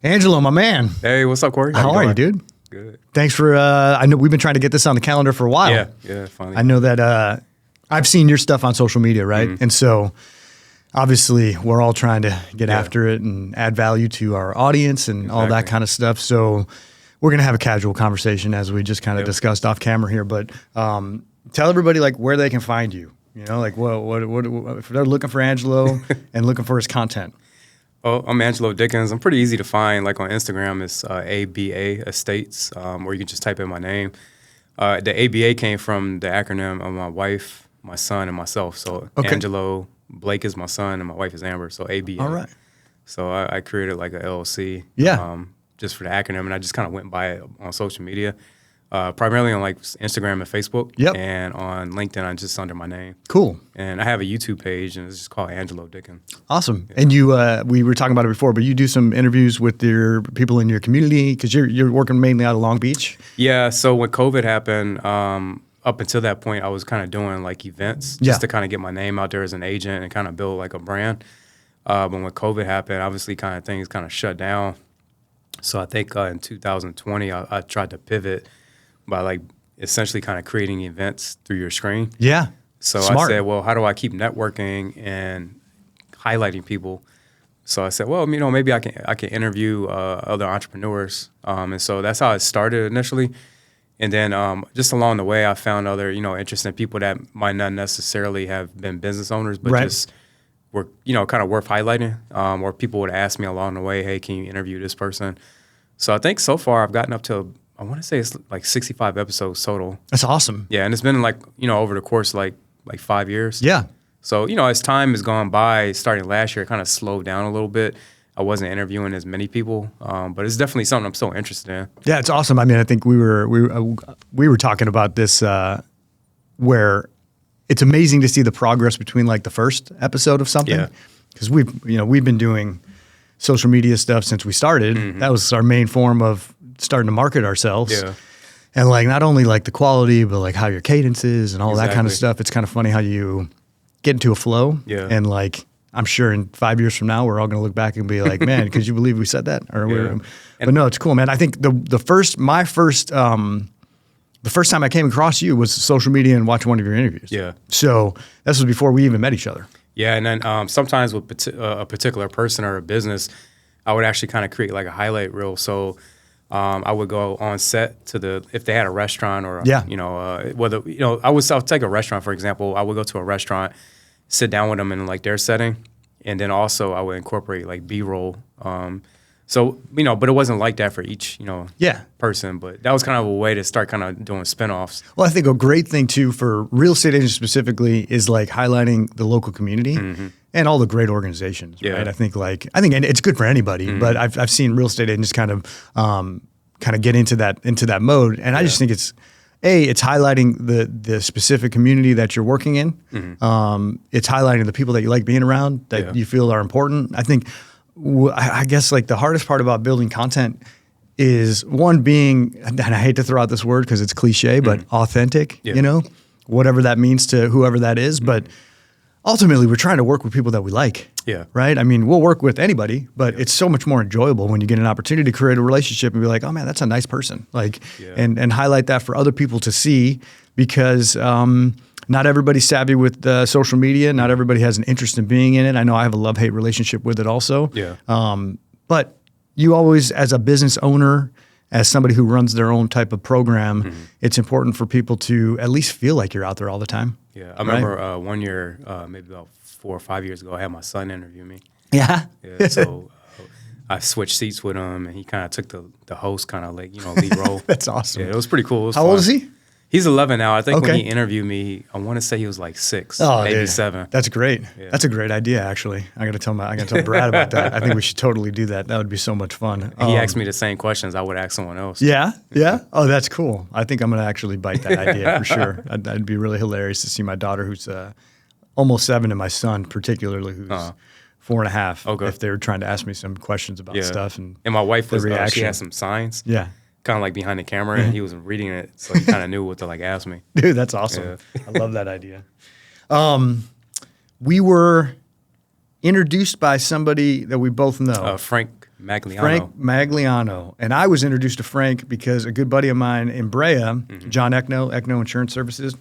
Angelo, my man. Hey, what's up, Corey? How are you, dude? Good. Thanks for, I know we've been trying to get this on the calendar for a while. Yeah, finally. I know that I've seen your stuff on social media, right? Mm-hmm. And so obviously we're all trying to get after it and add value to our audience and all that kind of stuff. So we're going to have a casual conversation as we just kind of discussed off camera here, but tell everybody like where they can find you, you know, like what if they're looking for Angelo and looking for his content. Oh, I'm Angelo Dickens. I'm pretty easy to find. Like on Instagram, it's ABA Estates, or you can just type in my name. The ABA came from the acronym of my wife, my son, and myself. So Angelo, Blake is my son, and my wife is Amber. So ABA. All right. So I created like a LLC. Yeah. Just for the acronym, and I just kind of went by it on social media. Primarily on like Instagram and Facebook. Yep. And on LinkedIn, I'm just under my name. Cool. And I have a YouTube page, and it's just called Angelo Dickens. Awesome. Yeah. And you, we were talking about it before, but you do some interviews with your people in your community because you're working mainly out of Long Beach. Yeah. So when COVID happened, up until that point, I was kind of doing like events just to kind of get my name out there as an agent and kind of build like a brand. But when COVID happened, obviously kind of things kind of shut down. So I think in 2020, I tried to pivot by like essentially kind of creating events through your screen. Yeah. So Smart. I said, well, how do I keep networking and highlighting people? So I said, well, you know, maybe I can interview other entrepreneurs. And so that's how it started initially. And then just along the way, I found other, you know, interesting people that might not necessarily have been business owners, but just were, you know, kind of worth highlighting. Or people would ask me along the way, hey, can you interview this person? So I think so far I've gotten up to, I want to say it's like 65 episodes total. That's awesome. Yeah, and it's been like, you know, over the course like 5 years. Yeah. So, you know, as time has gone by, starting last year, it kind of slowed down a little bit. I wasn't interviewing as many people, but it's definitely something I'm so interested in. Yeah, it's awesome. I mean, I think we were talking about this where it's amazing to see the progress between like the first episode of something. Because we've been doing social media stuff since we started. Mm-hmm. That was our main form of starting to market ourselves. Yeah. And like not only like the quality, but like how your cadence is and all that kind of stuff. It's kind of funny how you get into a flow. Yeah. And like I'm sure in 5 years from now we're all gonna look back and be like, man, could you believe we said that? Or but no, it's cool, man. I think the first time I came across you was social media and watching one of your interviews. Yeah. So this was before we even met each other. Yeah, and then sometimes with a particular person or a business, I would actually kind of create like a highlight reel. So I would go on set to if they had a restaurant or you know whether you know I'll take a restaurant for example. I would go to a restaurant, sit down with them in like their setting, and then also I would incorporate like B-roll. So, you know, but it wasn't like that for each, you know, person. But that was kind of a way to start kind of doing spinoffs. Well, I think a great thing, too, for real estate agents specifically is like highlighting the local community and all the great organizations, right? I think and it's good for anybody, but I've seen real estate agents kind of get into that mode. And I just think it's highlighting the specific community that you're working in. It's highlighting the people that you like being around, that you feel are important. I think I guess like the hardest part about building content is one being, and I hate to throw out this word because it's cliche, but authentic, you know, whatever that means to whoever that is. But ultimately we're trying to work with people that we like. Yeah. Right. I mean, we'll work with anybody, but it's so much more enjoyable when you get an opportunity to create a relationship and be like, oh man, that's a nice person. Like, and highlight that for other people to see because, not everybody's savvy with social media. Not everybody has an interest in being in it. I know I have a love-hate relationship with it also. Yeah. But you always, as a business owner, as somebody who runs their own type of program, it's important for people to at least feel like you're out there all the time. Yeah. I remember 1 year, maybe about 4 or 5 years ago, I had my son interview me. Yeah. Yeah. So I switched seats with him, and he kind of took the host kind of like, you know, lead role. That's awesome. Yeah, it was pretty cool. How old is he? He's 11 now. I think when he interviewed me, I want to say he was like 6, maybe 7. That's great. Yeah. That's a great idea, actually. I got to tell Brad about that. I think we should totally do that. That would be so much fun. He asked me the same questions I would ask someone else. Yeah, yeah. Oh, that's cool. I think I'm going to actually bite that idea for sure. That'd be really hilarious to see my daughter, who's almost 7, and my son, particularly, who's 4.5. Okay. If they were trying to ask me some questions about stuff, and my wife was she had some signs. Yeah. Kind of like behind the camera, and he was reading it, so he kind of knew what to like ask me. Dude, that's awesome. Yeah. I love that idea. We were introduced by somebody that we both know. Frank Magliano. Frank Magliano. And I was introduced to Frank because a good buddy of mine in Brea, John Eckno Insurance Services,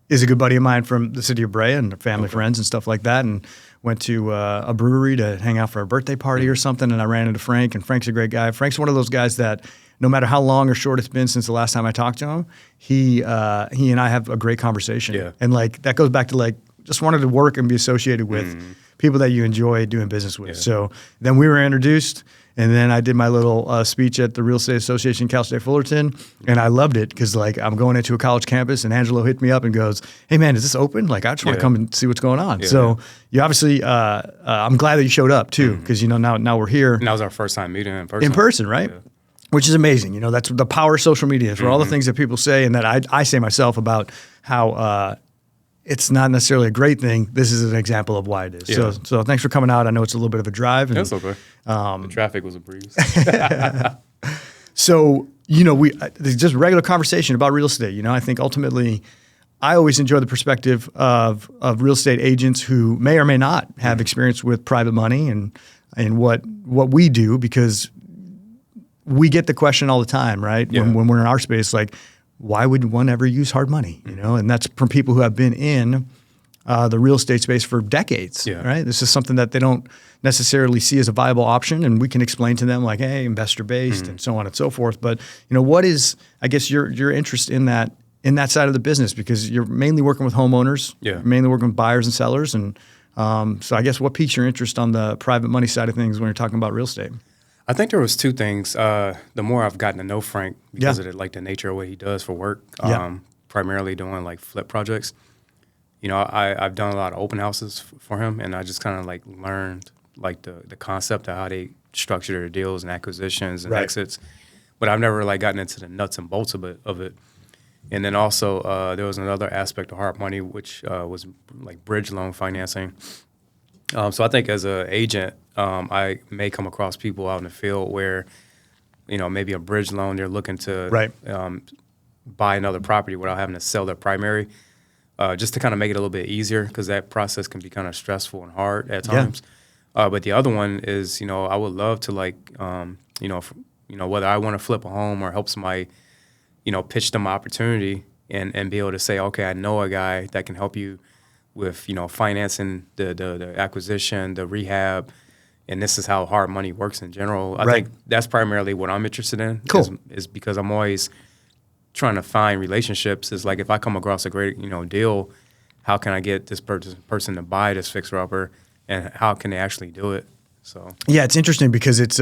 is a good buddy of mine from the city of Brea and family friends and stuff like that. And went to a brewery to hang out for a birthday party or something. And I ran into Frank, and Frank's a great guy. Frank's one of those guys that no matter how long or short it's been since the last time I talked to him, he and I have a great conversation. Yeah. And like that goes back to like just wanted to work and be associated with people that you enjoy doing business with. Yeah. So then we were introduced, and then I did my little speech at the Real Estate Association in Cal State Fullerton, and I loved it because like I'm going into a college campus, and Angelo hit me up and goes, "Hey man, is this open? Like I just want to come and see what's going on." Yeah. So you obviously, I'm glad that you showed up too, because you know now we're here. And that was our first time meeting in person. In person, right? Yeah. Which is amazing. You know, that's the power of social media for all the things that people say and that I say myself about how it's not necessarily a great thing. This is an example of why it is. Yeah. So thanks for coming out. I know it's a little bit of a drive. And, that's okay. The traffic was a breeze. So, you know, just regular conversation about real estate. You know, I think ultimately I always enjoy the perspective of real estate agents who may or may not have experience with private money and what we do, because we get the question all the time, right? Yeah. When we're in our space, like, why would one ever use hard money? You know, and that's from people who have been in the real estate space for decades, right? This is something that they don't necessarily see as a viable option, and we can explain to them like, hey, investor based and so on and so forth. But you know, what is, I guess, your interest in that side of the business, because you're mainly working with homeowners, mainly working with buyers and sellers, and so I guess what piques your interest on the private money side of things when you're talking about real estate? I think there was two things. The more I've gotten to know Frank, because of the nature of what he does for work, primarily doing like flip projects. You know, I've done a lot of open houses for him, and I just kind of like learned like the concept of how they structure their deals and acquisitions and exits. But I've never like gotten into the nuts and bolts of it. And then also there was another aspect of hard money, which was like bridge loan financing. So I think as an agent, I may come across people out in the field where, you know, maybe a bridge loan, they're looking to buy another property without having to sell their primary, just to kind of make it a little bit easier, because that process can be kind of stressful and hard at times. But the other one is, you know, I would love to like, you know, whether I want to flip a home or help somebody, you know, pitch them an opportunity and be able to say, okay, I know a guy that can help you with, you know, financing the acquisition, the rehab, and this is how hard money works in general. I think that's primarily what I'm interested in. Cool. Is because I'm always trying to find relationships. Is like if I come across a great, you know, deal, how can I get this person to buy this fixer-upper, and how can they actually do it? So yeah, it's interesting because it's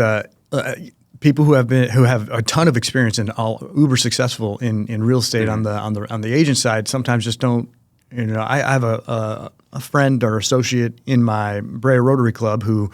people who have a ton of experience and all uber successful in real estate on the agent side sometimes just don't. You know, I have a friend or associate in my Brea Rotary Club who,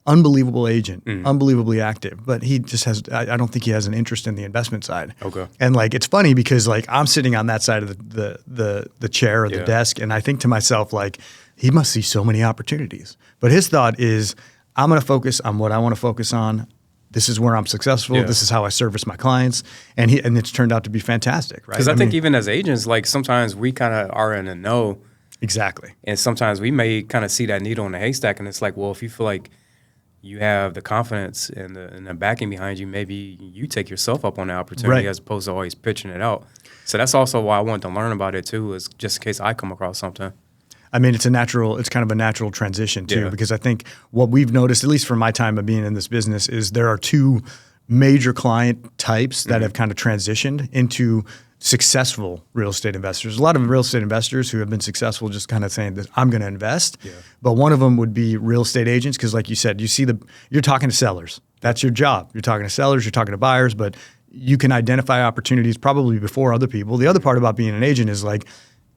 unbelievable agent, unbelievably active, but he just has, I don't think he has an interest in the investment side. Okay. And like, it's funny because like I'm sitting on that side of the chair or the desk, and I think to myself, like, he must see so many opportunities. But his thought is, I'm going to focus on what I want to focus on. This is where I'm successful. This is how I service my clients, and it's turned out to be fantastic, right? Because I think even as agents, like sometimes we kind of are in a know. Exactly. And sometimes we may kind of see that needle in the haystack, and it's like, well, if you feel like you have the confidence and the backing behind you, maybe you take yourself up on the opportunity as opposed to always pitching it out. So that's also why I wanted to learn about it too, is just in case I come across something. I mean, it's kind of a natural transition too, because I think what we've noticed, at least from my time of being in this business, is there are two major client types that have kind of transitioned into successful real estate investors. A lot of real estate investors who have been successful just kind of saying that I'm going to invest. Yeah. But one of them would be real estate agents, because like you said, you're talking to sellers. That's your job. You're talking to sellers, you're talking to buyers, but you can identify opportunities probably before other people. The other part about being an agent is like,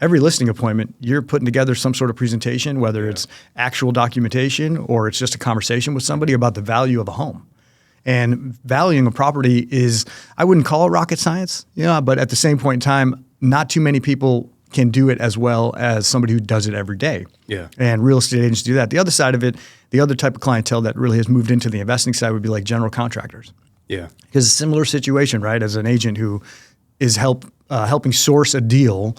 every listing appointment, you're putting together some sort of presentation, whether it's actual documentation or it's just a conversation with somebody about the value of a home. And valuing a property is, I wouldn't call it rocket science, but at the same point in time, not too many people can do it as well as somebody who does it every day. Yeah. And real estate agents do that. The other side of it, the other type of clientele that really has moved into the investing side would be like general contractors. Yeah. Because it's a similar situation, right? As an agent who is helping source a deal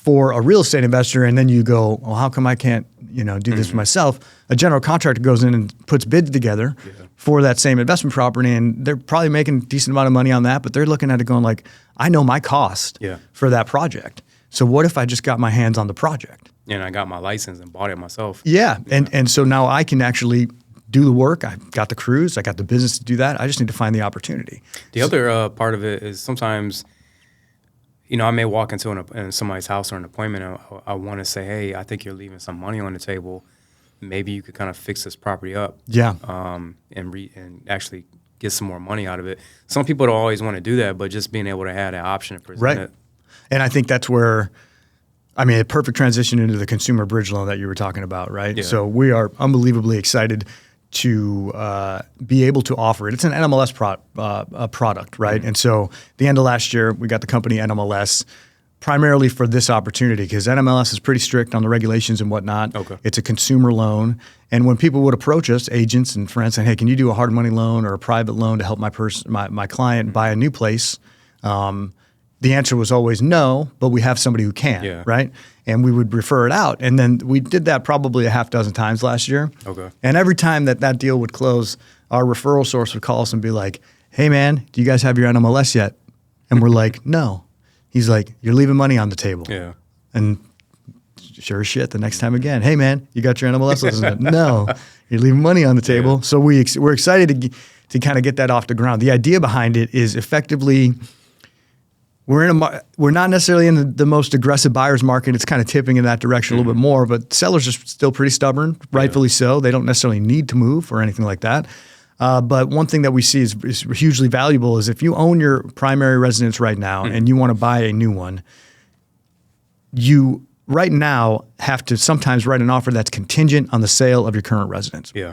for a real estate investor, and then you go, well, how come I can't, do this for myself? A general contractor goes in and puts bids together for that same investment property, and they're probably making a decent amount of money on that, but they're looking at it going like, I know my cost for that project. So what if I just got my hands on the project? And I got my license and bought it myself. Yeah. And so now I can actually do the work. I've got the crews. I got the business to do that. I just need to find the opportunity. The other part of it is sometimes, I may walk into in somebody's house or an appointment and I want to say, hey, I think you're leaving some money on the table. Maybe you could kind of fix this property up. Yeah. And actually get some more money out of it. Some people don't always want to do that, but just being able to have that option to present it. And I think that's where, a perfect transition into the consumer bridge loan that you were talking about, right? Yeah. So we are unbelievably excited to be able to offer it. It's an NMLS product, right? And so the end of last year, we got the company NMLS primarily for this opportunity because NMLS is pretty strict on the regulations and whatnot. Okay. It's a consumer loan. And when people would approach us, agents and friends, saying, hey, can you do a hard money loan or a private loan to help my client buy a new place? The answer was always no, but we have somebody who can, right? And we would refer it out. And then we did that probably a half dozen times last year. Okay. And every time that deal would close, our referral source would call us and be like, hey, man, do you guys have your NMLS yet? And we're like, no. He's like, you're leaving money on the table. Yeah. And sure as shit, the next time again, hey, man, you got your NMLS license? No, you're leaving money on the table. Yeah. So we're excited to kind of get that off the ground. The idea behind it is effectively – we're not necessarily in the most aggressive buyer's market. It's kind of tipping in that direction a little bit more, but sellers are still pretty stubborn, rightfully so. They don't necessarily need to move or anything like that. But one thing that we see is hugely valuable is if you own your primary residence right now and you want to buy a new one, you right now have to sometimes write an offer that's contingent on the sale of your current residence. Yeah.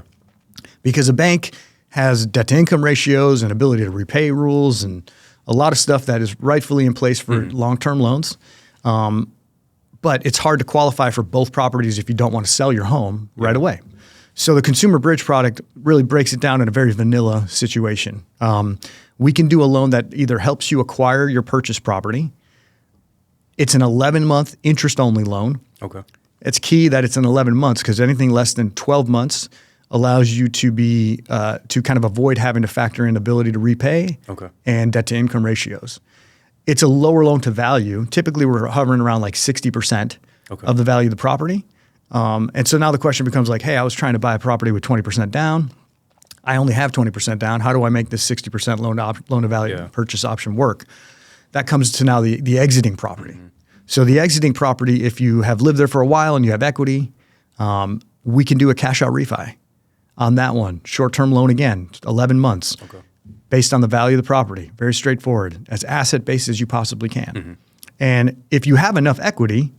Because a bank has debt to income ratios and ability to repay rules and a lot of stuff that is rightfully in place for long-term loans. But it's hard to qualify for both properties if you don't want to sell your home right away. So the Consumer Bridge product really breaks it down in a very vanilla situation. We can do a loan that either helps you acquire your purchase property. It's an 11-month interest-only loan. Okay. It's key that it's in 11 months because anything less than 12 months allows you to be to kind of avoid having to factor in ability to repay and debt to income ratios. It's a lower loan to value. Typically, we're hovering around like 60% of the value of the property. And so now the question becomes like, hey, I was trying to buy a property with 20% down. I only have 20% down. How do I make this 60% loan to value purchase option work? That comes to now the exiting property. So the exiting property, if you have lived there for a while and you have equity, we can do a cash out refi on that one. Short-term loan again, 11 months, based on the value of the property. Very straightforward, as asset-based as you possibly can. And if you have enough equity,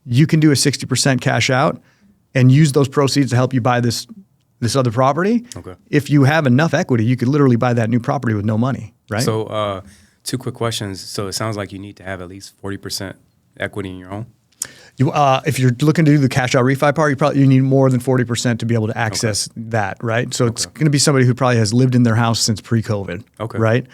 you can do a 60% cash out and use those proceeds to help you buy this other property. If you have enough equity, you could literally buy that new property with no money, right? So 2 quick questions. So it sounds like you need to have at least 40% equity in your home. If you're looking to do the cash out refi part, you need more than 40% to be able to access that, right? So it's going to be somebody who probably has lived in their house since pre-COVID, right?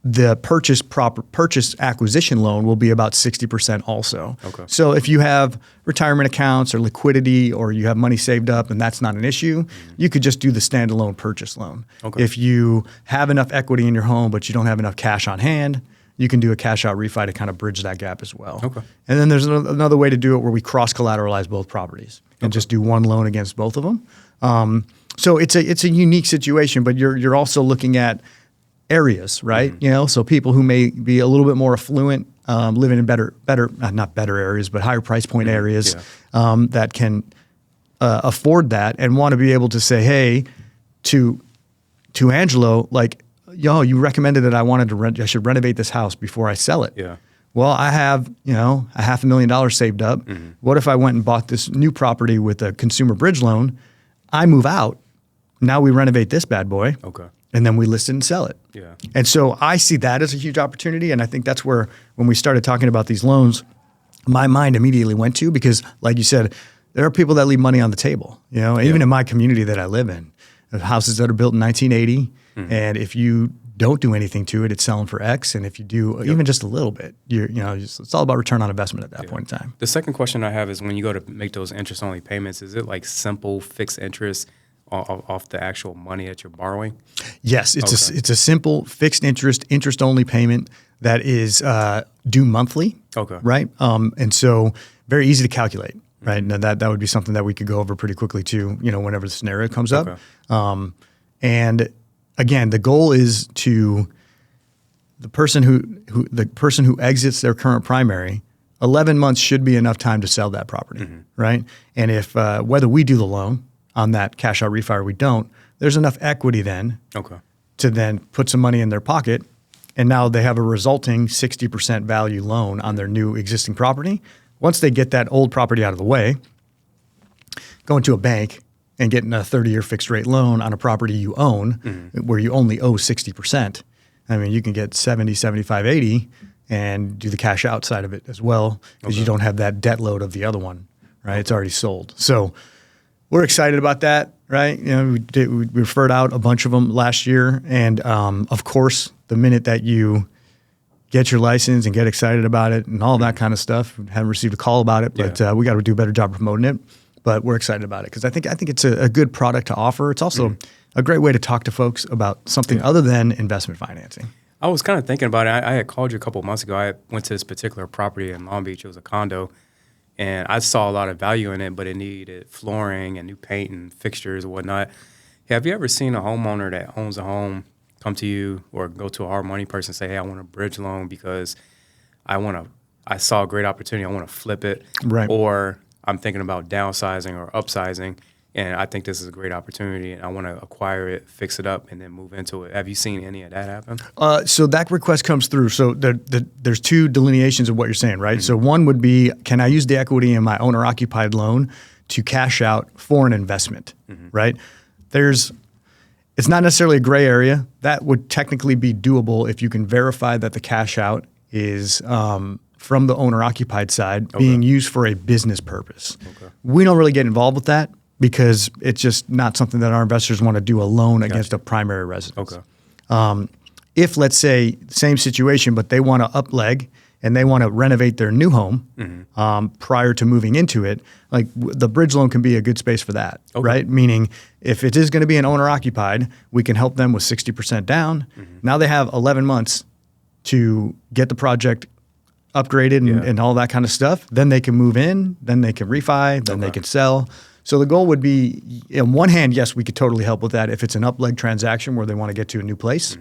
The purchase acquisition loan will be about 60% also. So if you have retirement accounts or liquidity or you have money saved up and that's not an issue, you could just do the standalone purchase loan. If you have enough equity in your home but you don't have enough cash on hand, you can do a cash out refi to kind of bridge that gap as well. And then there's another way to do it where we cross-collateralize both properties and just do one loan against both of them. So it's a unique situation, but you're also looking at areas, right? So people who may be a little bit more affluent, living in not better areas, but higher price point areas that can afford that and want to be able to say, hey, to Angelo, like, yo, you recommended that I should renovate this house before I sell it. Yeah. Well, I have, $500,000 saved up. What if I went and bought this new property with a consumer bridge loan? I move out. Now we renovate this bad boy. And then we list it and sell it. Yeah. And so I see that as a huge opportunity. And I think that's where, when we started talking about these loans, my mind immediately went to, because like you said, there are people that leave money on the table, even in my community that I live in, houses that are built in 1980. And if you don't do anything to it, it's selling for X. And if you do even just a little bit, it's all about return on investment at that point in time. The second question I have is when you go to make those interest only payments, is it like simple fixed interest off the actual money that you're borrowing? Yes, it's a simple fixed interest only payment that is due monthly. Okay. Right. And so very easy to calculate. Right. Now that would be something that we could go over pretty quickly too, whenever the scenario comes up. And again, the goal is to the person who exits their current primary, 11 months should be enough time to sell that property. Right. And if whether we do the loan on that cash out refi or we don't, there's enough equity then to then put some money in their pocket. And now they have a resulting 60% value loan on their new existing property. Once they get that old property out of the way, going to a bank and getting a 30-year fixed rate loan on a property you own where you only owe 60%. I mean, you can get 70, 75, 80 and do the cash out side of it as well because you don't have that debt load of the other one, right? It's already sold. So we're excited about that, right? We referred out a bunch of them last year. And of course, the minute that you get your license and get excited about it and all that kind of stuff, we haven't received a call about it, but we got to do a better job promoting it. But we're excited about it because I think it's a good product to offer. It's also a great way to talk to folks about something other than investment financing. I was kind of thinking about it. I had called you a couple of months ago. I went to this particular property in Long Beach. It was a condo. And I saw a lot of value in it, but it needed flooring and new paint and fixtures and whatnot. Have you ever seen a homeowner that owns a home come to you or go to a hard money person and say, hey, I want a bridge loan because I saw a great opportunity. I want to flip it. Right. Or I'm thinking about downsizing or upsizing, and I think this is a great opportunity, and I want to acquire it, fix it up, and then move into it. Have you seen any of that happen? So that request comes through. So there's two delineations of what you're saying, right? So one would be, can I use the equity in my owner-occupied loan to cash out for an investment, right? It's not necessarily a gray area. That would technically be doable if you can verify that the cash out is from the owner-occupied side being used for a business purpose. We don't really get involved with that because it's just not something that our investors want to do a loan against a primary residence. If, let's say, same situation, but they want to upleg and they want to renovate their new home prior to moving into it, like the bridge loan can be a good space for that, right? Meaning if it is going to be an owner-occupied, we can help them with 60% down. Now they have 11 months to get the project upgraded and all that kind of stuff. Then they can move in, then they can refi, then they can sell. So the goal would be, on one hand, yes, we could totally help with that if it's an up-leg transaction where they want to get to a new place.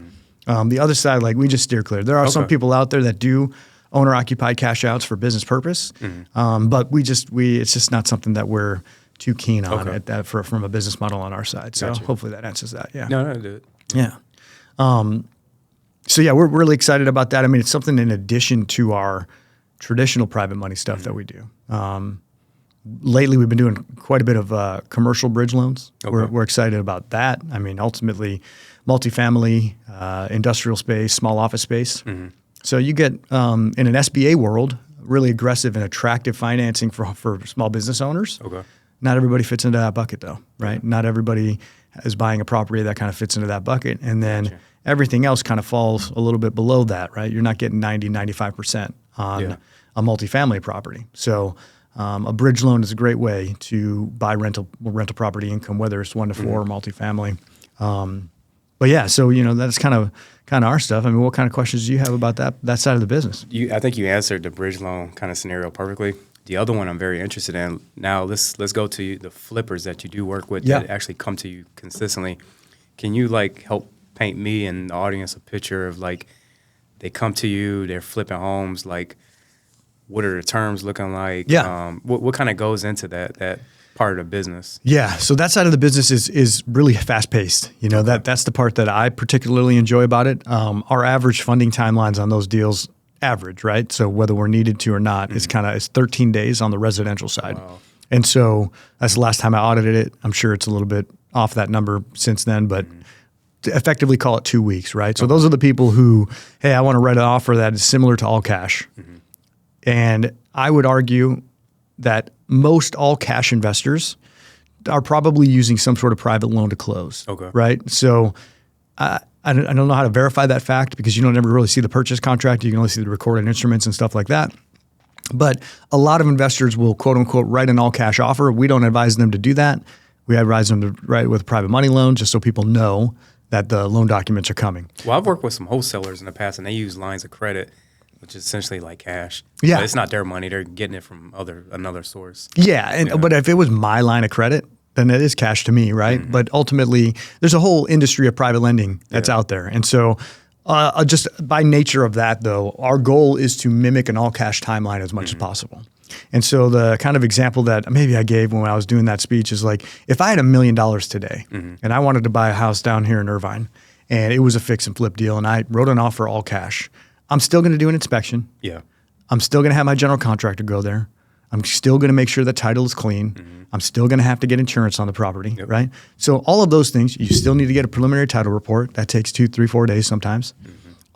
The other side, like we just steer clear. There are some people out there that do owner-occupied cash outs for business purpose, but it's just not something that we're too keen on from a business model on our side. So hopefully that answers that. Yeah. No, dude. Yeah. So yeah, we're really excited about that. I mean, it's something in addition to our traditional private money stuff that we do. Lately, we've been doing quite a bit of commercial bridge loans. We're excited about that. I mean, ultimately, multifamily, industrial space, small office space. So you get, in an SBA world, really aggressive and attractive financing for small business owners. Not everybody fits into that bucket, though, right? Not everybody is buying a property that kind of fits into that bucket. And then everything else kind of falls a little bit below that, right? You're not getting 90, 95% on a multifamily property. So a bridge loan is a great way to buy rental property income, whether it's 1 to 4 or multifamily. But yeah, so that's kind of our stuff. I mean, what kind of questions do you have about that side of the business? I think you answered the bridge loan kind of scenario perfectly. The other one I'm very interested in. Now let's go to the flippers that you do work with that actually come to you consistently. Can you help paint me and the audience a picture of they come to you, they're flipping homes, what are the terms looking like? What kind of goes into that part of the business? Yeah, so that side of the business is really fast paced. That's the part that I particularly enjoy about it. Our average funding timelines on those deals, average, right? So whether we're needed to or not, it's 13 days on the residential side. Wow. And so that's the last time I audited it. I'm sure it's a little bit off that number since then, but to effectively call it 2 weeks, right? So those are the people who, hey, I want to write an offer that is similar to all cash. And I would argue that most all cash investors are probably using some sort of private loan to close, right? So I don't know how to verify that fact because you don't ever really see the purchase contract. You can only see the recorded instruments and stuff like that. But a lot of investors will, quote unquote, write an all cash offer. We don't advise them to do that. We advise them to write with a private money loan just so people know that the loan documents are coming. Well, I've worked with some wholesalers in the past, and they use lines of credit, which is essentially like cash. Yeah. But it's not their money. They're getting it from another source. Yeah, but if it was my line of credit, then it is cash to me, right? But ultimately, there's a whole industry of private lending that's out there. And so just by nature of that, though, our goal is to mimic an all-cash timeline as much as possible. And so the kind of example that maybe I gave when I was doing that speech is like, if I had $1 million today and I wanted to buy a house down here in Irvine and it was a fix and flip deal and I wrote an offer all cash, I'm still going to do an inspection. Yeah. I'm still going to have my general contractor go there. I'm still going to make sure the title is clean. I'm still going to have to get insurance on the property, right? So all of those things, you still need to get a preliminary title report. That takes 2, 3, 4 days sometimes.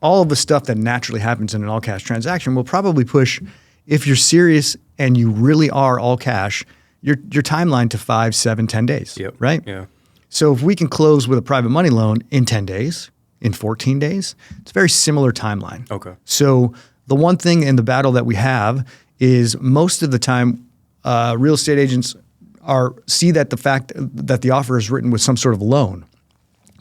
All of the stuff that naturally happens in an all cash transaction will probably push, if you're serious and you really are all cash, your timeline to 5, 7, 10 days, right? Yeah. So if we can close with a private money loan in 10 days, in 14 days, it's a very similar timeline. Okay. So the one thing in the battle that we have is most of the time, real estate agents see that the fact that the offer is written with some sort of loan.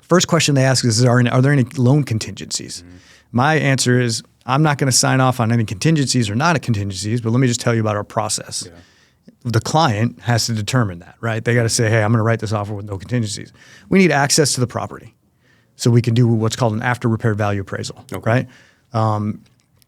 First question they ask is, are there any loan contingencies? My answer is, I'm not going to sign off on any contingencies or not contingencies, but let me just tell you about our process. Yeah. The client has to determine that, right? They got to say, hey, I'm going to write this offer with no contingencies. We need access to the property so we can do what's called an after repair value appraisal, right?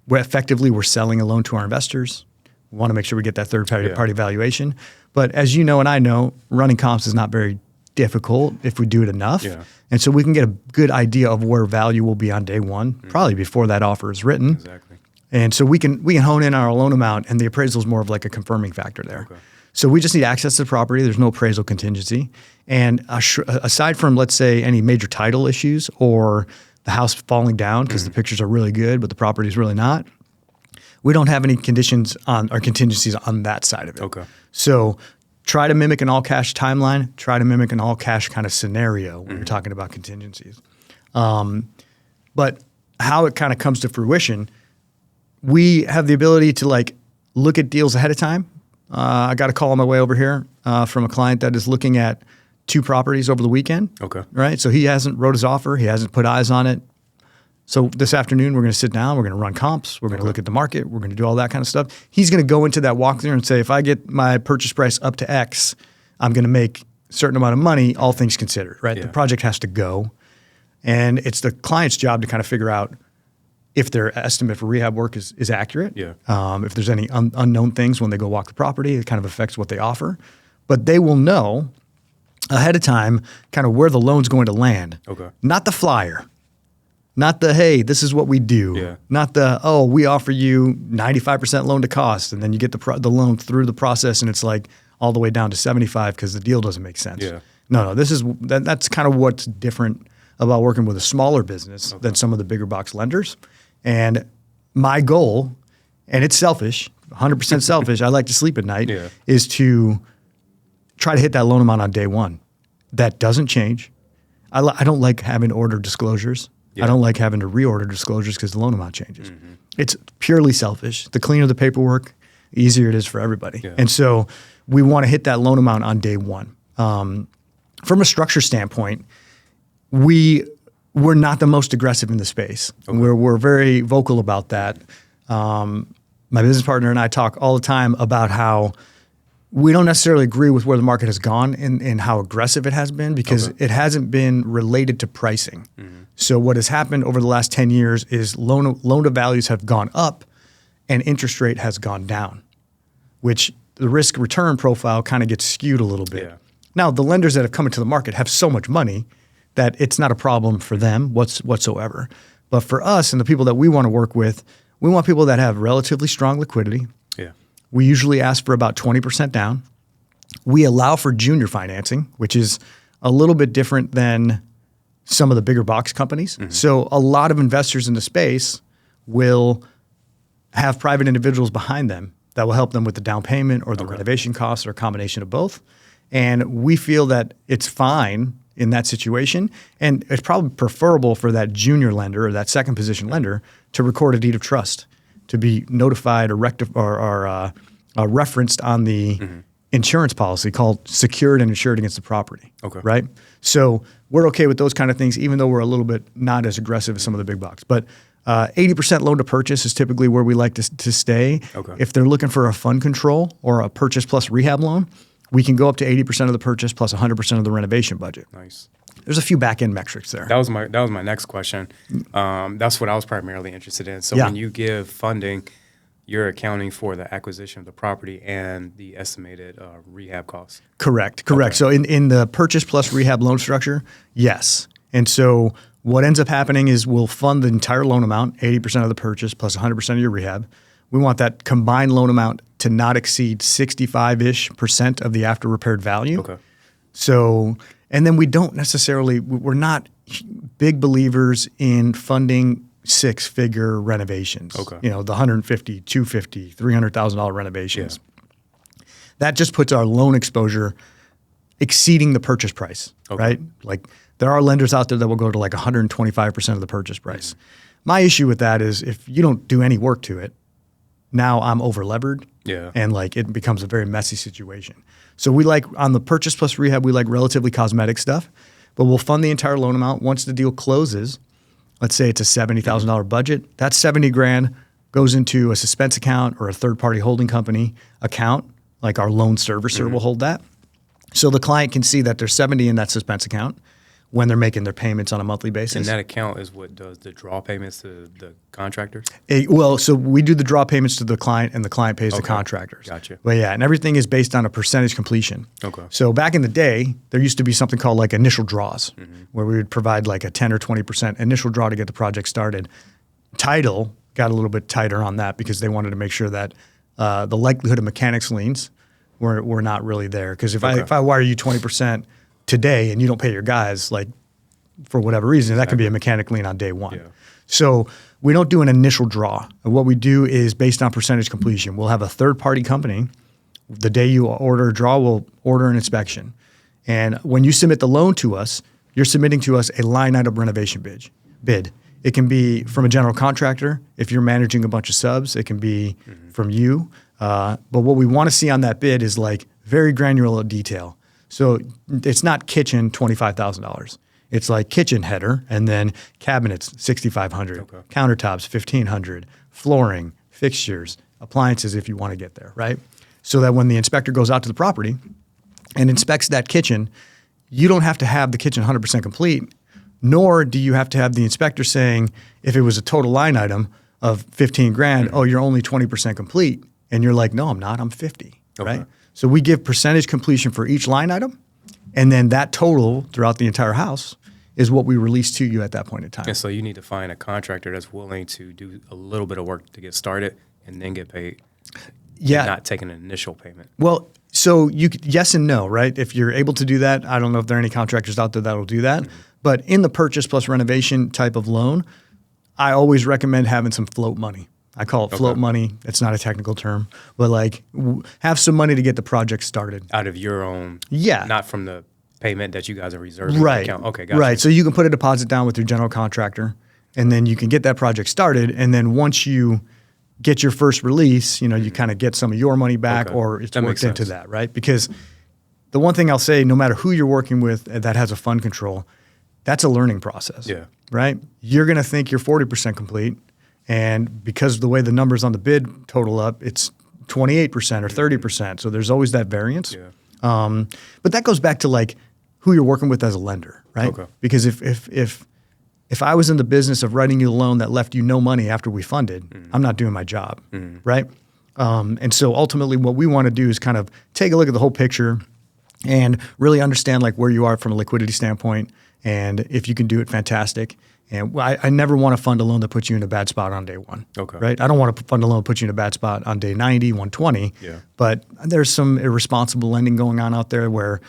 We're selling a loan to our investors. We want to make sure we get that third party valuation. But as you know and I know, running comps is not very difficult if we do it enough. Yeah. And so we can get a good idea of where value will be on day one, probably before that offer is written. Exactly. And so we can hone in on our loan amount, and the appraisal is more of like a confirming factor there. Okay. So we just need access to the property. There's no appraisal contingency. And aside from, let's say, any major title issues or the house falling down because the pictures are really good, but the property is really not, we don't have any conditions on or contingencies on that side of it. Okay. So try to mimic an all-cash timeline. Try to mimic an all-cash kind of scenario when you're talking about contingencies. But how it kind of comes to fruition, we have the ability to look at deals ahead of time. I got a call on my way over here from a client that is looking at 2 properties over the weekend. Okay. Right? So he hasn't wrote his offer. He hasn't put eyes on it. So this afternoon, we're going to sit down. We're going to run comps. We're going to look at the market. We're going to do all that kind of stuff. He's going to go into that walkthrough and say, if I get my purchase price up to X, I'm going to make a certain amount of money, all things considered, right? Yeah. The project has to go. And it's the client's job to kind of figure out if their estimate for rehab work is accurate. Yeah. If there's any unknown things when they go walk the property, it kind of affects what they offer. But they will know ahead of time kind of where the loan's going to land. Okay. Not the flyer. Not the, hey, this is what we do. Yeah. Not the, oh, we offer you 95% loan to cost, and then you get the loan through the process, and it's like all the way down to 75 because the deal doesn't make sense. Yeah. No, that's kind of what's different about working with a smaller business than some of the bigger box lenders. And my goal, and it's selfish, 100% selfish, I like to sleep at night, is to try to hit that loan amount on day one. That doesn't change. I don't like having to order disclosures. Yeah. I don't like having to reorder disclosures because the loan amount changes. Mm-hmm. It's purely selfish. The cleaner the paperwork, the easier it is for everybody. Yeah. And so we want to hit that loan amount on day one. From a structure standpoint, we're not the most aggressive in the space. Okay. We're very vocal about that. My business partner and I talk all the time about how we don't necessarily agree with where the market has gone and how aggressive it has been because it hasn't been related to pricing. Mm-hmm. So what has happened over the last 10 years is loan to values have gone up and interest rate has gone down, which the risk return profile kind of gets skewed a little bit. Yeah. Now, the lenders that have come into the market have so much money that it's not a problem for them whatsoever. But for us and the people that we want to work with, we want people that have relatively strong liquidity. Yeah. We usually ask for about 20% down. We allow for junior financing, which is a little bit different than some of the bigger box companies. Mm-hmm. So a lot of investors in the space will have private individuals behind them that will help them with the down payment or the renovation costs or a combination of both. And we feel that it's fine in that situation. And it's probably preferable for that junior lender or that second position lender to record a deed of trust, to be notified or referenced on the insurance policy called secured and insured against the property. Okay. Right? So we're okay with those kind of things, even though we're a little bit not as aggressive as some of the big bucks. But 80% loan to purchase is typically where we like to stay. Okay. If they're looking for a fund control or a purchase plus rehab loan, we can go up to 80% of the purchase plus 100% of the renovation budget. Nice. There's a few back-end metrics there. That was my next question. That's what I was primarily interested in. So when you give funding, you're accounting for the acquisition of the property and the estimated rehab costs. Correct. Okay. So in the purchase plus rehab loan structure, yes. And so what ends up happening is we'll fund the entire loan amount, 80% of the purchase plus 100% of your rehab. We want that combined loan amount to not exceed 65-ish% of the after repaired value. Okay. So, and then we're not big believers in funding six-figure renovations. Okay. The $150,000, $250,000, $300,000 renovations. Yeah. That just puts our loan exposure exceeding the purchase price, right? Like there are lenders out there that will go to like 125% of the purchase price. My issue with that is if you don't do any work to it, now I'm over levered. Yeah. And like it becomes a very messy situation. So we like on the purchase plus rehab, we like relatively cosmetic stuff, but we'll fund the entire loan amount once the deal closes. Let's say it's a $70,000 budget. That $70,000 goes into a suspense account or a third party holding company account, like our loan servicer will hold that. So the client can see that there's 70 in that suspense account when they're making their payments on a monthly basis. And that account is what does the draw payments to the contractors? So we do the draw payments to the client and the client pays the contractors. Gotcha. But yeah, and everything is based on a percentage completion. Okay. So back in the day, there used to be something called like initial draws where we would provide like a 10 or 20% initial draw to get the project started. Title got a little bit tighter on that because they wanted to make sure that the likelihood of mechanics liens were not really there. Because if I wire you 20% today and you don't pay your guys, like for whatever reason, that could be a mechanic lien on day one. Yeah. So we don't do an initial draw. What we do is based on percentage completion. We'll have a third party company. The day you order a draw, we'll order an inspection. And when you submit the loan to us, you're submitting to us a line item renovation bid. It can be from a general contractor. If you're managing a bunch of subs, it can be from you. But what we want to see on that bid is like very granular detail. So it's not kitchen, $25,000. It's like kitchen header and then cabinets, $6,500, countertops, $1,500, flooring, fixtures, appliances if you want to get there, right? So that when the inspector goes out to the property and inspects that kitchen, you don't have to have the kitchen 100% complete, nor do you have to have the inspector saying, if it was a total line item of $15,000, oh, you're only 20% complete. And you're like, no, I'm not, I'm 50, right? So we give percentage completion for each line item, and then that total throughout the entire house is what we release to you at that point in time. And so you need to find a contractor that's willing to do a little bit of work to get started and then get paid. Yeah. Not taking an initial payment. Well, so yes and no, right? If you're able to do that, I don't know if there are any contractors out there that will do that. But in the purchase plus renovation type of loan, I always recommend having some float money. I call it float money. It's not a technical term, but like have some money to get the project started. Out of your own, not from the payment that you guys are reserving. Right. Account. Okay, gotcha. Right. So you can put a deposit down with your general contractor, and then you can get that project started. And then once you get your first release, you kind of get some of your money back, or it's worked into that, right? Because the one thing I'll say, no matter who you're working with that has a fund control, that's a learning process. Yeah. Right. You're going to think you're 40% complete. And because of the way the numbers on the bid total up, it's 28% or 30%. So there's always that variance. Yeah. But that goes back to like who you're working with as a lender, right? Okay. Because if I was in the business of writing you a loan that left you no money after we funded, I'm not doing my job, right? And so ultimately what we want to do is kind of take a look at the whole picture and really understand like where you are from a liquidity standpoint. And if you can do it, fantastic. And I never want to fund a loan that puts you in a bad spot on day one. Okay. Right? I don't want to fund a loan that puts you in a bad spot on day 90, 120. Yeah. But there's some irresponsible lending going on out there where,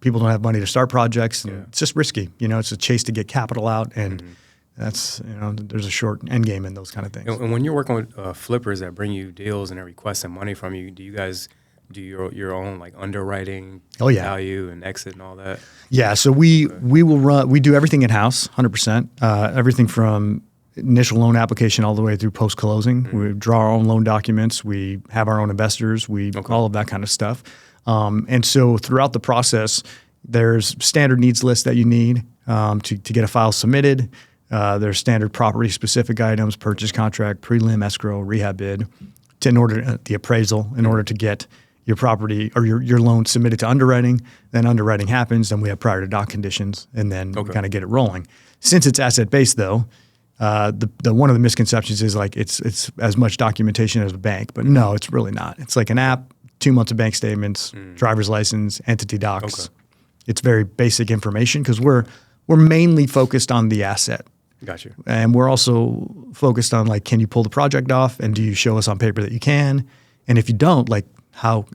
people don't have money to start projects, and it's just risky. It's a chase to get capital out, and that's there's a short end game in those kind of things. And when you're working with flippers that bring you deals and they're requesting money from you, do you guys do your own like underwriting value and exit and all that? Yeah, so we do everything in-house, 100%. Everything from initial loan application all the way through post-closing. We draw our own loan documents. We have our own investors. All of that kind of stuff. And so throughout the process, there's standard needs lists that you need to get a file submitted. There's standard property-specific items, purchase contract, prelim, escrow, rehab bid, the appraisal, in order to get your property or your loan submitted to underwriting. Then underwriting happens, then we have prior to doc conditions, and then we kind of get it rolling. Since it's asset-based, though, the one of the misconceptions is like it's as much documentation as a bank, but no, it's really not. It's like an app, 2 months of bank statements, driver's license, entity docs. It's very basic information because we're mainly focused on the asset. Gotcha. And we're also focused on like, can you pull the project off, and do you show us on paper that you can? And if you don't, like, how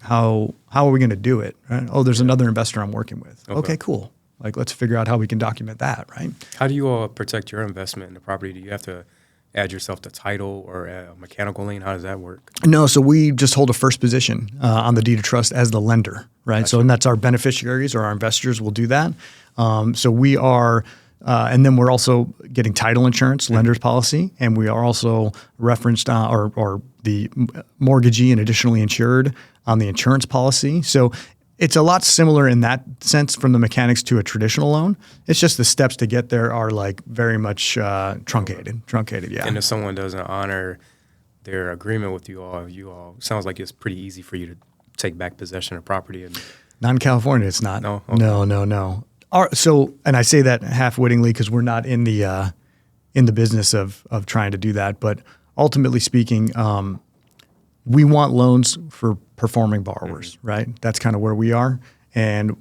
are we going to do it? Right? Oh, there's another investor I'm working with. Okay, cool. Like, let's figure out how we can document that, right? How do you all protect your investment in the property? Do you have to add yourself to title or a mechanical lien? How does that work? No, so we just hold a first position on the deed of trust as the lender, right? Gotcha. So, and that's our beneficiaries or our investors will do that. So we are, and then we're also getting title insurance, lender's policy, and we are also referenced or the mortgagee and additionally insured on the insurance policy. So it's a lot similar in that sense from the mechanics to a traditional loan. It's just the steps to get there are like very much truncated, yeah. And if someone doesn't honor their agreement with you all, sounds like it's pretty easy for you to take back possession of property. And not in California, it's not. No? Okay. No. So, and I say that half-wittingly because we're not in the business of trying to do that. But ultimately speaking, we want loans for performing borrowers, right? That's kind of where we are. And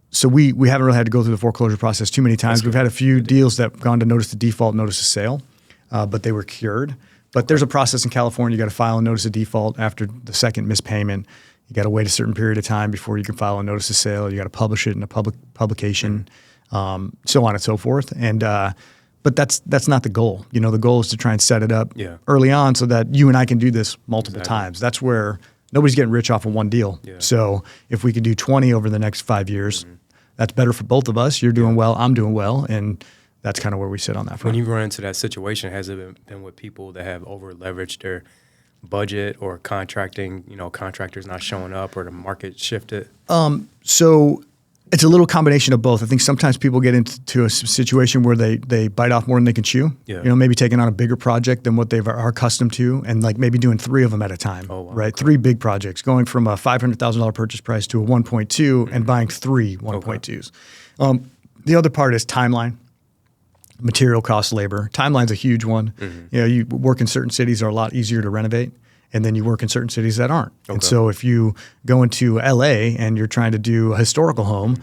so we haven't really had to go through the foreclosure process too many times. We've had a few deals that have gone to notice of default, notice of sale, but they were cured. But there's a process in California. You got to file a notice of default after the second missed payment. You got to wait a certain period of time before you can file a notice of sale. You got to publish it in a public publication, so on and so forth. And but that's not the goal. You know, the goal is to try and set it up early on so that you and I can do this multiple times. That's where nobody's getting rich off of one deal. Yeah. So if we could do 20 over the next 5 years, that's better for both of us. You're doing well, I'm doing well, and that's kind of where we sit on that front. When you run into that situation, has it been with people that have over leveraged their budget or contracting, contractors not showing up or the market shifted? So it's a little combination of both. I think sometimes people get into a situation where they bite off more than they can chew. Yeah. Maybe taking on a bigger project than what they are accustomed to, and like maybe doing 3 of them at a time. Oh, wow. Right? 3 big projects, going from a $500,000 purchase price to a 1.2 and buying 3 1.2s. The other part is timeline. Material cost, labor. Timeline's a huge one. You work in certain cities are a lot easier to renovate, and then you work in certain cities that aren't. And so if you go into LA and you're trying to do a historical home,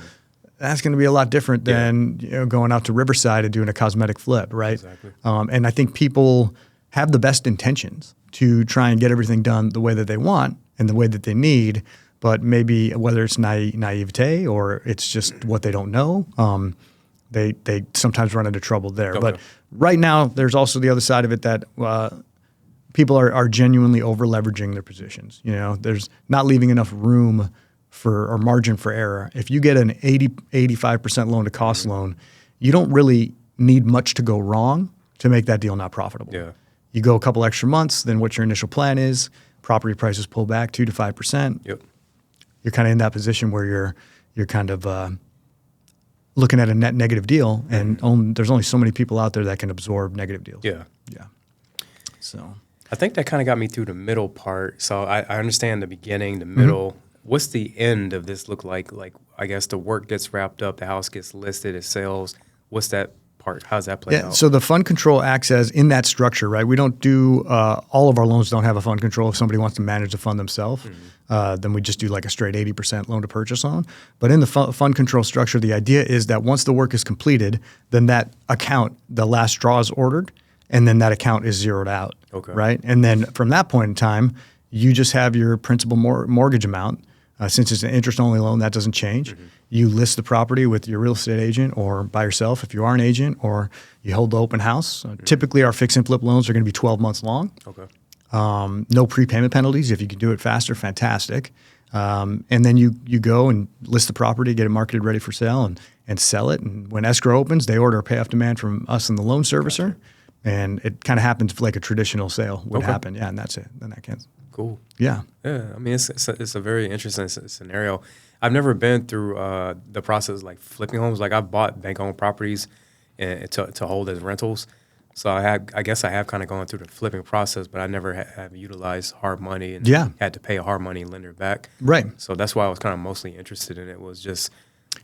that's going to be a lot different than going out to Riverside and doing a cosmetic flip, right? Exactly. And I think people have the best intentions to try and get everything done the way that they want and the way that they need, but maybe whether it's naivete or it's just what they don't know, they sometimes run into trouble there. Okay. But right now, there's also the other side of it that people are genuinely over-leveraging their positions. There's not leaving enough room or margin for error. If you get an 85% loan-to-cost loan, you don't really need much to go wrong to make that deal not profitable. Yeah. You go a couple extra months than what your initial plan is, property prices pull back 2 to 5%. Yep. You're kind of in that position where you're kind of looking at a net negative deal, and there's only so many people out there that can absorb negative deals. Yeah. So I think that kind of got me through the middle part. So I understand the beginning, the middle. What's the end of this look like? Like, I guess the work gets wrapped up, the house gets listed, it sells. What's that part? How's that play out? So the fund control acts as in that structure, right? We don't do all of our loans don't have a fund control. If somebody wants to manage the fund themselves, then we just do like a straight 80% loan to purchase loan. But in the fund control structure, the idea is that once the work is completed, then that account, the last draw is ordered, and then that account is zeroed out, right? And then from that point in time, you just have your principal mortgage amount. Since it's an interest-only loan, that doesn't change. You list the property with your real estate agent or by yourself if you are an agent, or you hold the open house. Typically, our fix and flip loans are going to be 12 months long. No prepayment penalties. If you can do it faster, fantastic. And then you go and list the property, get it marketed, ready for sale, and sell it. And when escrow opens, they order a payoff demand from us and the loan servicer. Gotcha. And it kind of happens like a traditional sale would happen. Yeah, and that's it. Then that can. Cool. Yeah. Yeah. I mean, it's a very interesting scenario. I've never been through the process like flipping homes. Like I've bought bank-owned properties and to hold as rentals. So I guess I have kind of gone through the flipping process, but I never have utilized hard money and had to pay a hard money lender back. Right. So that's why I was kind of mostly interested in it, was just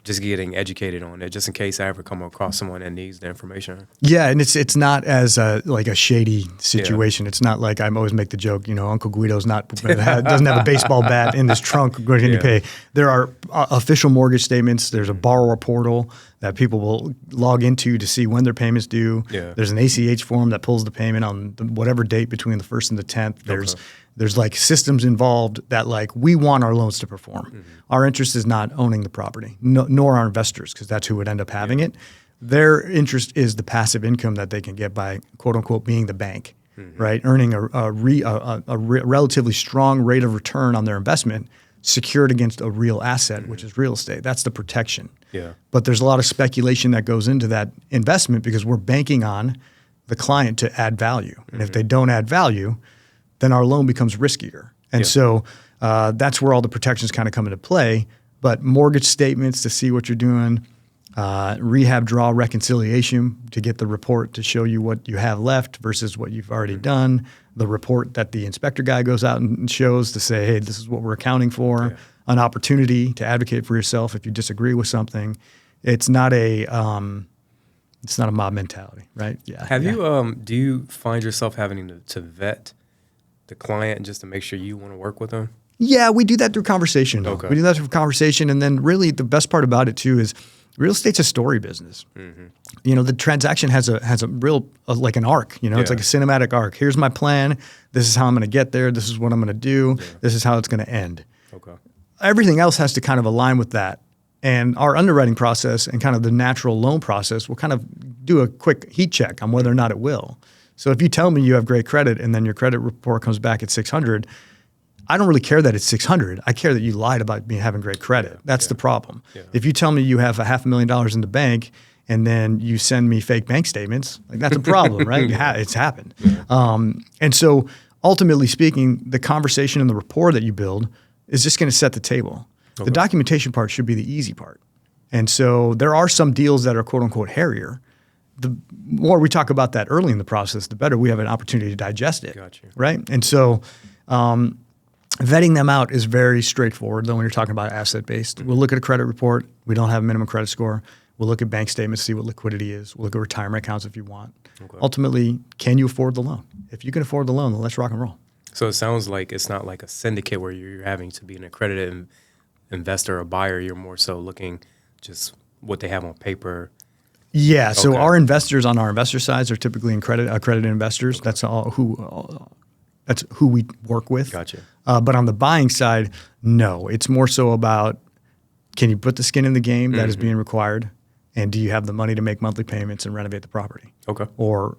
getting educated on it, just in case I ever come across someone that needs the information. Yeah, and it's not as like a shady situation. Yeah. It's not like I always make the joke, Uncle Guido's doesn't have a baseball bat in his trunk. Can you pay? There are official mortgage statements. There's a borrower portal that people will log into to see when their payment's due. Yeah. There's an ACH form that pulls the payment on whatever date between the 1st and the 10th. There's like systems involved that like we want our loans to perform. Mm-hmm. Our interest is not owning the property, nor our investors, because that's who would end up having it. Their interest is the passive income that they can get by quote unquote being the bank, right? Earning a relatively strong rate of return on their investment secured against a real asset, which is real estate. That's the protection. Yeah. But there's a lot of speculation that goes into that investment because we're banking on the client to add value. And if they don't add value, then our loan becomes riskier. And so that's where all the protections kind of come into play. But mortgage statements to see what you're doing, rehab draw reconciliation to get the report to show you what you have left versus what you've already done, the report that the inspector guy goes out and shows to say, hey, this is what we're accounting for, an opportunity to advocate for yourself if you disagree with something. It's not a mob mentality, right? Yeah. Have you do you find yourself having to vet the client just to make sure you want to work with them? Yeah, we do that through conversation. Okay. We do that through conversation. And then really the best part about it too is real estate's a story business. Mm-hmm. The transaction has a real, like an arc, it's like a cinematic arc. Here's my plan. This is how I'm going to get there. This is what I'm going to do. Yeah. This is how it's going to end. Okay. Everything else has to kind of align with that. And our underwriting process and kind of the natural loan process will kind of do a quick heat check on whether or not it will. So if you tell me you have great credit and then your credit report comes back at 600, I don't really care that it's 600. I care that you lied about me having great credit. That's the problem. Yeah. If you tell me you have $500,000 in the bank and then you send me fake bank statements, like that's a problem, right? It's happened. Yeah. And so ultimately speaking, the conversation and the rapport that you build is just going to set the table. Okay. The documentation part should be the easy part. And so there are some deals that are quote unquote hairier. The more we talk about that early in the process, the better we have an opportunity to digest it. Gotcha. Right? And so vetting them out is very straightforward, though, when you're talking about asset-based. We'll look at a credit report. We don't have a minimum credit score. We'll look at bank statements, see what liquidity is. We'll look at retirement accounts if you want. Okay. Ultimately, can you afford the loan? If you can afford the loan, then let's rock and roll. So it sounds like it's not like a syndicate where you're having to be an accredited investor or buyer. You're more so looking just what they have on paper. Yeah. Okay. So our investors on our investor sides are typically accredited investors. Okay. That's who we work with. Gotcha. But on the buying side, no. It's more so about, can you put the skin in the game that is being required? And do you have the money to make monthly payments and renovate the property? Okay. Or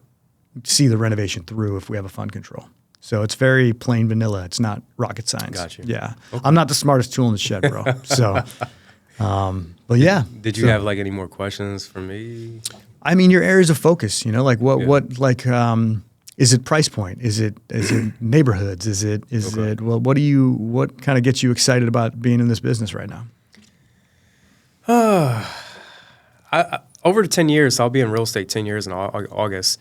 see the renovation through if we have a fund control. So it's very plain vanilla. It's not rocket science. Gotcha. Yeah. Okay. I'm not the smartest tool in the shed, bro. So, but yeah. Did you have like any more questions for me? I mean, your areas of focus, is it price point? Is it neighborhoods? Is it what kind of gets you excited about being in this business right now? Over the 10 years, I'll be in real estate 10 years in August.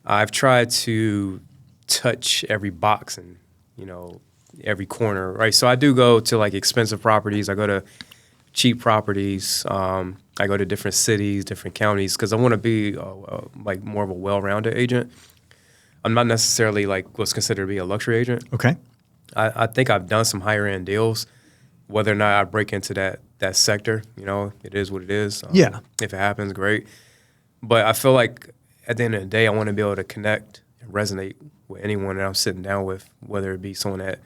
I've tried to touch every box and, every corner, right? So I do go to like expensive properties. I go to cheap properties. I go to different cities, different counties, because I want to be like more of a well-rounded agent. I'm not necessarily like what's considered to be a luxury agent. Okay. I think I've done some higher end deals. Whether or not I break into that sector, it is what it is. If it happens, great. But I feel like at the end of the day, I want to be able to connect and resonate with anyone that I'm sitting down with, whether it be someone that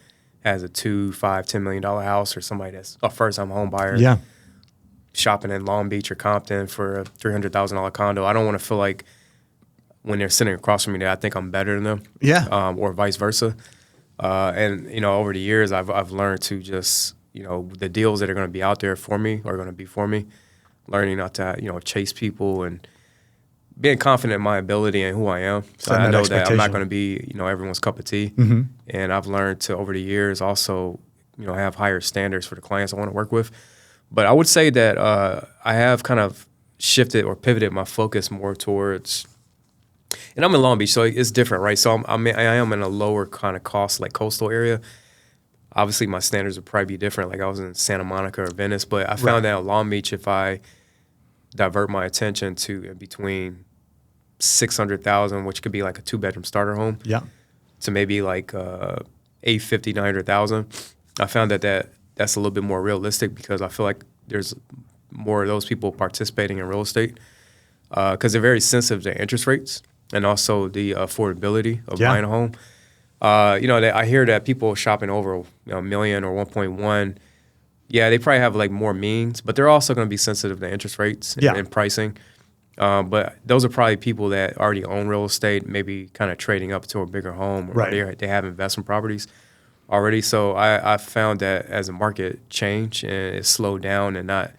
has a $2, $5, $10 million house or somebody that's a first-time home buyer. Yeah. Shopping in Long Beach or Compton for a $300,000 condo. I don't want to feel like when they're sitting across from me that I think I'm better than them. Yeah. Or vice versa. And, over the years, I've learned to just, the deals that are going to be out there for me are going to be for me. Learning not to, chase people and being confident in my ability and who I am. So I know that I'm not going to be, everyone's cup of tea. Mm-hmm. And I've learned to, over the years, also, have higher standards for the clients I want to work with. But I would say that I have kind of shifted or pivoted my focus more towards, and I'm in Long Beach, so it's different, right? So I am in a lower kind of cost, like coastal area. Obviously, my standards would probably be different. Like I was in Santa Monica or Venice, but I found that in Long Beach, if I divert my attention to in between $600,000, which could be like a 2-bedroom starter home, to maybe like $850,000, $900,000, I found that's a little bit more realistic because I feel like there's more of those people participating in real estate because they're very sensitive to interest rates and also the affordability of buying a home. I hear that people shopping over $1 million or 1.1. Yeah, they probably have like more means, but they're also going to be sensitive to interest rates and pricing. But those are probably people that already own real estate, maybe kind of trading up to a bigger home, or they have investment properties already. So I found that as the market changed and it slowed down and not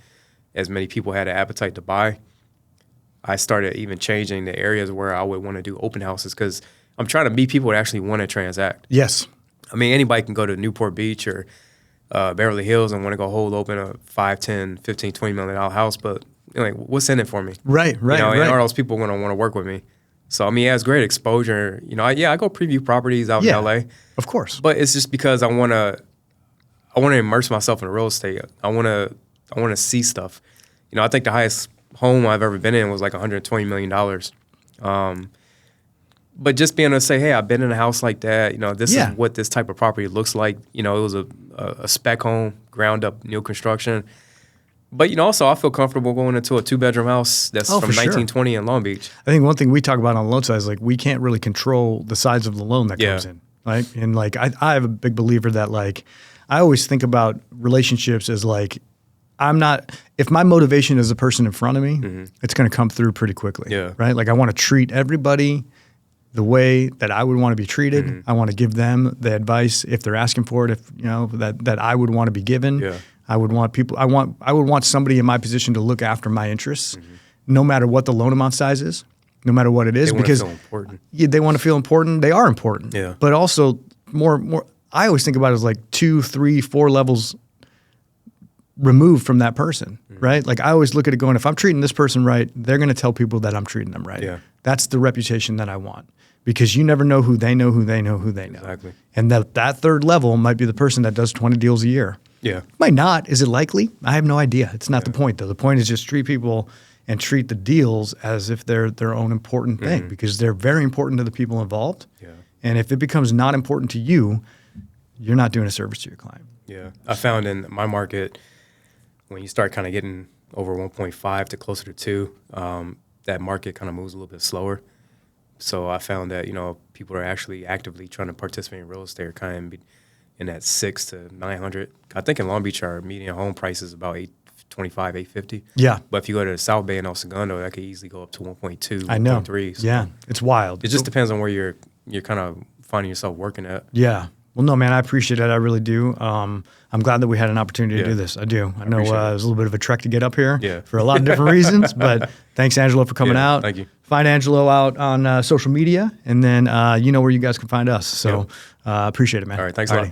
as many people had an appetite to buy, I started even changing the areas where I would want to do open houses because I'm trying to meet people that actually want to transact. Yes. I mean, anybody can go to Newport Beach or Beverly Hills and want to go hold open a $5, $10, $15, $20 million house, but like, what's in it for me? Right. And are those people going to want to work with me? So, I mean, it's great exposure. I go preview properties out in LA. Of course. But it's just because I want to immerse myself in real estate. I want to see stuff. I think the highest home I've ever been in was like $120 million. But just being able to say, hey, I've been in a house like that. This is what this type of property looks like. It was a spec home, ground up, new construction. But, also I feel comfortable going into a 2-bedroom house that's from 1920 in Long Beach. I think one thing we talk about on the loan side is like we can't really control the size of the loan that comes in, right? And like I have a big believer that like I always think about relationships as like if my motivation is the person in front of me, it's going to come through pretty quickly, right? Like I want to treat everybody the way that I would want to be treated. I want to give them the advice if they're asking for it, if that I would want to be given. I would want I would want somebody in my position to look after my interests, no matter what the loan amount size is, no matter what it is, because feel important. They want to feel important. They are important. But also more I always think about it as like 2, 3, 4 levels removed from that person, right? Like I always look at it going, if I'm treating this person right, they're going to tell people that I'm treating them right. That's the reputation that I want. Because you never know who they know, who they know, who they know. Exactly. And that third level might be the person that does 20 deals a year. Might not. Is it likely? I have no idea. It's not the point, though. The point is just treat people and treat the deals as if they're their own important thing because they're very important to the people involved. And if it becomes not important to you, you're not doing a service to your client. I found in my market, when you start kind of getting over 1.5 to closer to 2, that market kind of moves a little bit slower. So I found that, people are actually actively trying to participate in real estate, kind of in that 6 to 900. I think in Long Beach, our median home price is about $825, $850. But if you go to the South Bay and El Segundo, that could easily go up to 1.2, 1.3. So it's wild. It just depends on where you're kind of finding yourself working at. Well, no, man, I appreciate it. I really do. I'm glad that we had an opportunity to do this. I do. I know it was a little bit of a trek to get up here for a lot of different reasons, but thanks, Angelo, for coming out. Thank you. Find Angelo out on social media, and then you know where you guys can find us. So appreciate it, man. All right, thanks a lot.